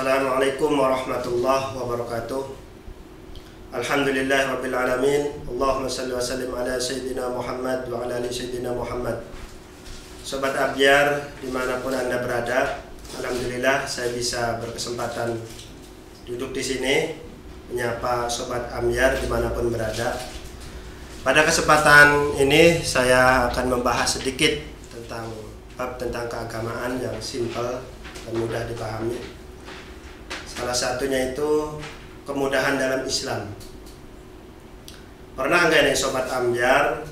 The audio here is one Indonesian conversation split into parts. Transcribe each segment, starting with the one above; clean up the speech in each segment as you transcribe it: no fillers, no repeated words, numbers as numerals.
Assalamualaikum warahmatullahi wabarakatuh. Alhamdulillahirabbil alamin. Allahumma shalli wa sallim ala sayyidina Muhammad wa ala ali sayyidina Muhammad. Sobat Ambyar dimanapun Anda berada, alhamdulillah saya bisa berkesempatan duduk di sini menyapa Sobat Ambyar dimanapun berada. Pada kesempatan ini saya akan membahas sedikit tentang keagamaan yang simpel dan mudah dipahami. Salah satunya itu kemudahan dalam Islam. Pernah nggak nih Sobat Ambyar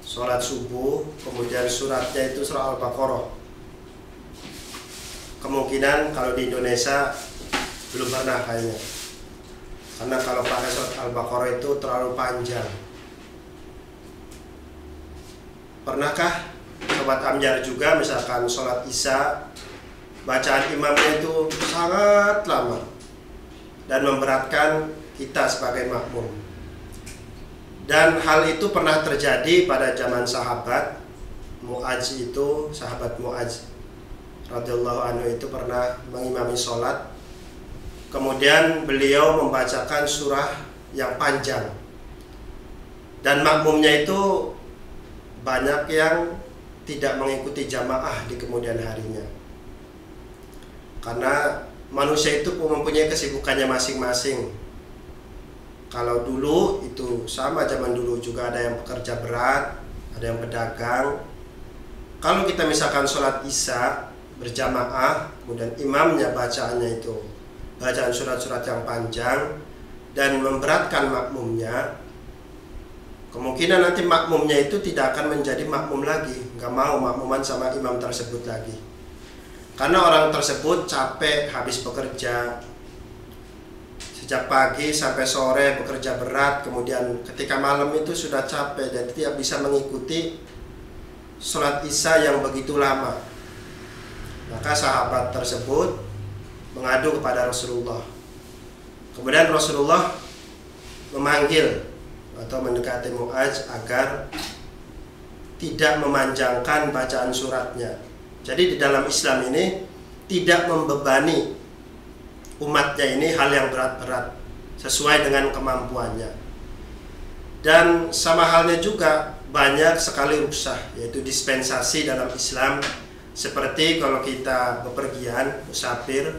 sholat subuh kemudian suratnya itu surah Al-Baqarah? Kemungkinan kalau di Indonesia belum pernah kayaknya, karena kalau pakai surat Al-Baqarah itu terlalu panjang. Pernahkah Sobat Ambyar juga misalkan sholat Isya, bacaan imamnya itu sangat lama dan memberatkan kita sebagai makmum? Dan hal itu pernah terjadi pada zaman sahabat Mu'adz itu, sahabat Mu'adz radhiyallahu anhu itu pernah mengimami sholat. Kemudian beliau membacakan surah yang panjang dan makmumnya itu banyak yang tidak mengikuti jamaah di kemudian harinya, karena manusia itu mempunyai kesibukannya masing-masing. Kalau dulu itu sama, zaman dulu juga ada yang pekerja berat, ada yang pedagang. Kalau kita misalkan sholat Isya berjamaah, kemudian imamnya bacaannya itu bacaan surat-surat yang panjang dan memberatkan makmumnya, kemungkinan nanti makmumnya itu tidak akan menjadi makmum lagi, nggak mau makmuman sama imam tersebut lagi. Karena orang tersebut capek habis bekerja, sejak pagi sampai sore bekerja berat, kemudian ketika malam itu sudah capek, jadi tidak bisa mengikuti sholat Isya yang begitu lama. Maka sahabat tersebut mengadu kepada Rasulullah. Kemudian Rasulullah memanggil atau mendekati Mu'adz agar tidak memanjangkan bacaan suratnya. Jadi di dalam Islam ini tidak membebani umatnya ini hal yang berat-berat, sesuai dengan kemampuannya. Dan sama halnya juga banyak sekali rukhsah, yaitu dispensasi dalam Islam. Seperti kalau kita bepergian musafir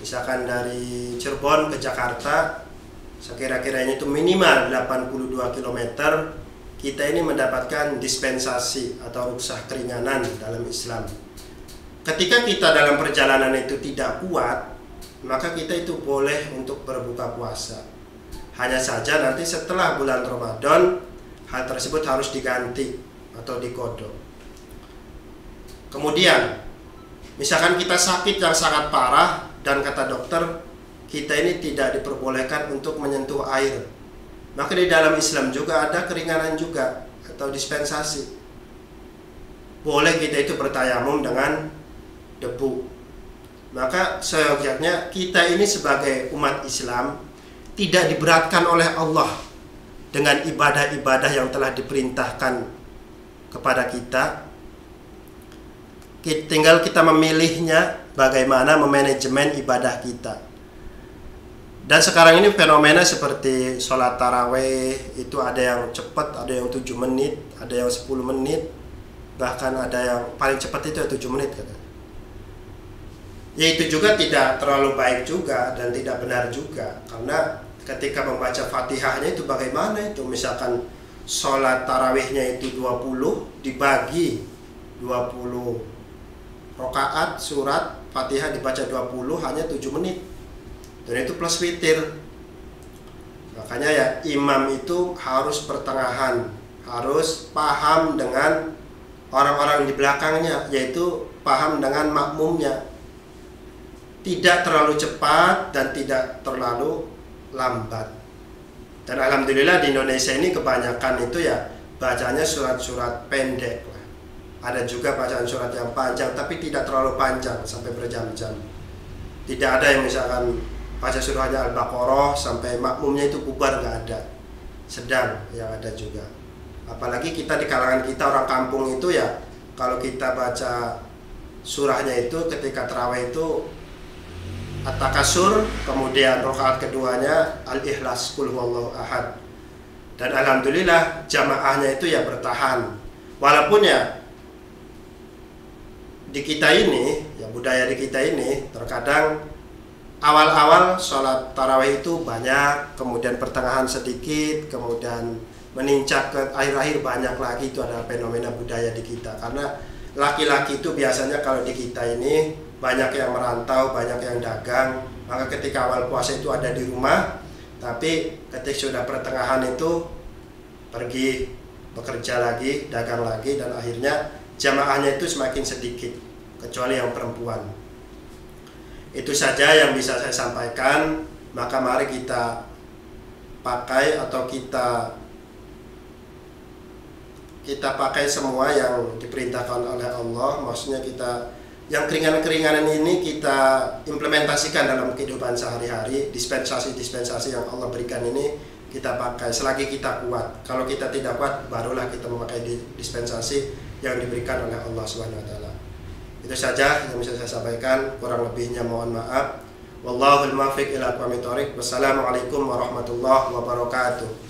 misalkan dari Cirebon ke Jakarta, sekira-kiranya itu minimal 82 km, kita ini mendapatkan dispensasi atau rukhsah keringanan dalam Islam. Ketika kita dalam perjalanan itu tidak kuat, maka kita itu boleh untuk berbuka puasa. Hanya saja nanti setelah bulan Ramadan, hal tersebut harus diganti atau dikodok. Kemudian, misalkan kita sakit yang sangat parah dan kata dokter, kita ini tidak diperbolehkan untuk menyentuh air, maka di dalam Islam juga ada keringanan juga atau dispensasi. Boleh kita itu bertayamum dengan debu. Maka seyogyanya kita ini sebagai umat Islam tidak diberatkan oleh Allah dengan ibadah-ibadah yang telah diperintahkan kepada kita. Tinggal kita memilihnya bagaimana memanajemen ibadah kita. Dan sekarang ini fenomena seperti sholat taraweh itu ada yang cepat, ada yang 7 menit, ada yang 10 menit, bahkan ada yang paling cepat itu 7 menit katanya. Ya itu juga tidak terlalu baik juga dan tidak benar juga, karena ketika membaca Fatihahnya itu bagaimana itu, misalkan sholat tarawihnya itu 20 dibagi 20 rakaat, surat Fatihah dibaca 20 hanya 7 menit. Dan itu plus witir. Makanya ya imam itu harus pertengahan, harus paham dengan orang-orang di belakangnya, yaitu paham dengan makmumnya. Tidak terlalu cepat dan tidak terlalu lambat. Dan alhamdulillah di Indonesia ini kebanyakan itu ya bacanya surat-surat pendek. Ada juga bacaan surat yang panjang, tapi tidak terlalu panjang sampai berjam-jam. Tidak ada yang misalkan baca surahnya Al-Baqarah sampai makmumnya itu bubar, nggak ada. Sedang yang ada juga. Apalagi kita di kalangan kita orang kampung itu ya, kalau kita baca surahnya itu ketika tarawih itu At-Takasur, kemudian rakaat keduanya Al-Ikhlas, Qul huwallahu ahad. Dan alhamdulillah jamaahnya itu ya bertahan. Walaupun ya di kita ini, ya budaya di kita ini terkadang awal-awal sholat tarawih itu banyak, kemudian pertengahan sedikit, kemudian menincak ke akhir-akhir banyak lagi. Itu ada fenomena budaya di kita. Karena laki-laki itu biasanya kalau di kita ini banyak yang merantau, banyak yang dagang, maka ketika awal puasa itu ada di rumah, tapi ketika sudah pertengahan itu pergi bekerja lagi, dagang lagi, dan akhirnya jamaahnya itu semakin sedikit, kecuali yang perempuan. Itu saja yang bisa saya sampaikan. Maka mari kita pakai atau kita pakai semua yang diperintahkan oleh Allah. Maksudnya kita yang keringanan-keringanan ini kita implementasikan dalam kehidupan sehari-hari. Dispensasi-dispensasi yang Allah berikan ini kita pakai selagi kita kuat. Kalau kita tidak kuat, barulah kita memakai dispensasi yang diberikan oleh Allah SWT. Itu saja yang bisa saya sampaikan. Kurang lebihnya mohon maaf. Wallahul muwaffiq ila aqwamit thoriq. Wassalamualaikum warahmatullahi wabarakatuh.